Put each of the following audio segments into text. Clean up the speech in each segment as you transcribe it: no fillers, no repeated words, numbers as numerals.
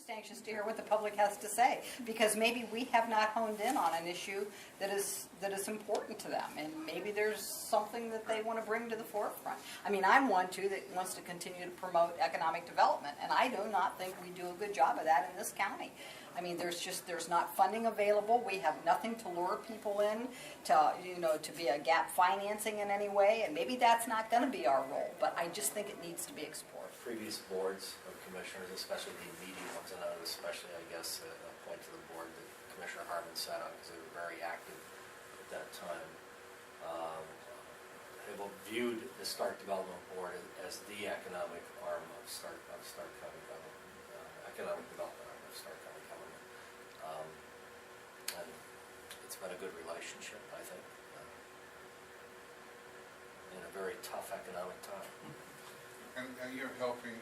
just anxious to hear what the public has to say, because maybe we have not honed in on an issue that is important to them, and maybe there's something that they want to bring to the forefront. I mean, I'm one too that wants to continue to promote economic development, and I do not think we do a good job of that in this county. I mean, there's not funding available. We have nothing to lure people in to be a gap financing in any way, and maybe that's not going to be our role, but I just think it needs to be explored. Previous boards of commissioners, especially the immediate ones, and I would especially, I guess, point to the board that Commissioner Harmon sat on, because they were very active at that time, have viewed the Stark Development Board as the economic arm of Stark County government, economic development arm of Stark County government. And it's been a good relationship, I think, in a very tough economic time. And you're helping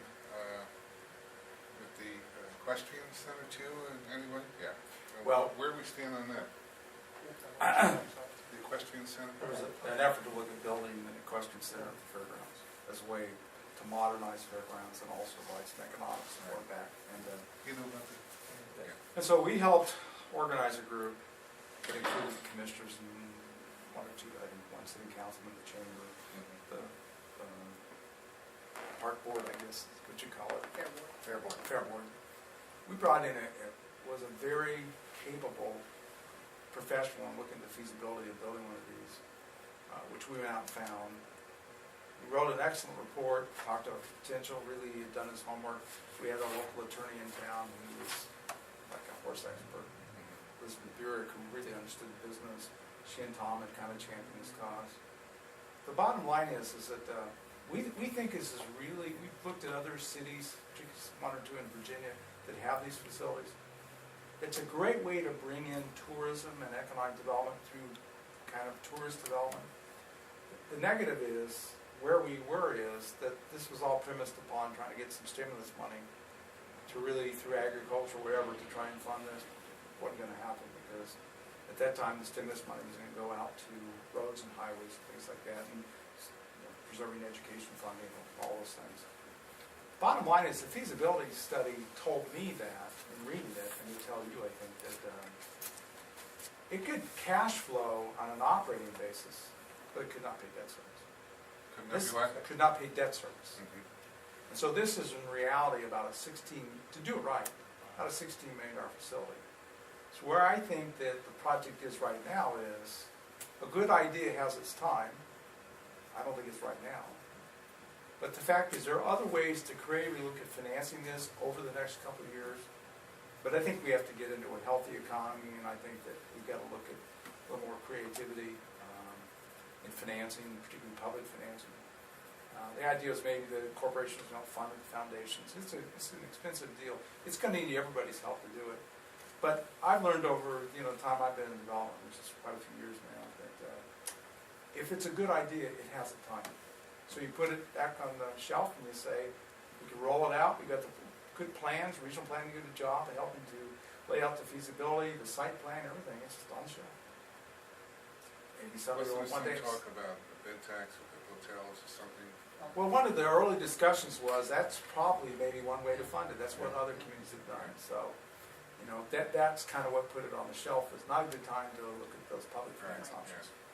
with the equestrian center too, in any way? Yeah. Well, where do we stand on that? The equestrian center? There was an effort to look at building an equestrian center at the fairgrounds as a way to modernize fairgrounds and also provide some economic support back. And you know about that? And so we helped organize a group that included the commissioners and one city councilman, the chamber, the park board, I guess is what you call it. Fair board. We brought in was a very capable professional in looking at the feasibility of building one of these, which we went out and found. We wrote an excellent report, talked about potential, really had done his homework. We had a local attorney in town who was like a horse expert, Elizabeth Burek, who really understood the business. She and Tom had kind of championed this cause. The bottom line is that we think this is really, we've looked at other cities, particularly one or two in Virginia, that have these facilities. It's a great way to bring in tourism and economic development through kind of tourist development. The negative is, where we were is that this was all premised upon trying to get some stimulus money to really, through agriculture, wherever, to try and fund this. It wasn't going to happen because at that time the stimulus money was going to go out to roads and highways, things like that, and preserving education funding, all those things. Bottom line is the feasibility study told me that, in reading it, and to tell you, I think, that it could cash flow on an operating basis, but it could not pay debt service. Could not pay debt service. And so this is in reality about to do it right, about a $16 million facility. So where I think that the project is right now is, a good idea has its time. I don't think it's right now. But the fact is there are other ways to creatively look at financing this over the next couple of years. But I think we have to get into a healthy economy, and I think that we've got to look at a little more creativity in financing, particularly public financing. The idea is maybe the corporations don't fund the foundations. It's an expensive deal. It's going to need everybody's help to do it. But I've learned over the time I've been in development, which is quite a few years now, that if it's a good idea, it has a time. So you put it back on the shelf and you say, we can roll it out. We've got the good plans, regional planning did a job of helping to lay out the feasibility, the site plan, everything. It's just on the shelf. Maybe somebody will one day talk about the bed tax with the hotels or something. Well, one of the early discussions was that's probably maybe one way to fund it. That's what other communities have done. So, that's kind of what put it on the shelf. It's not a good time to look at those public finance options. Yeah.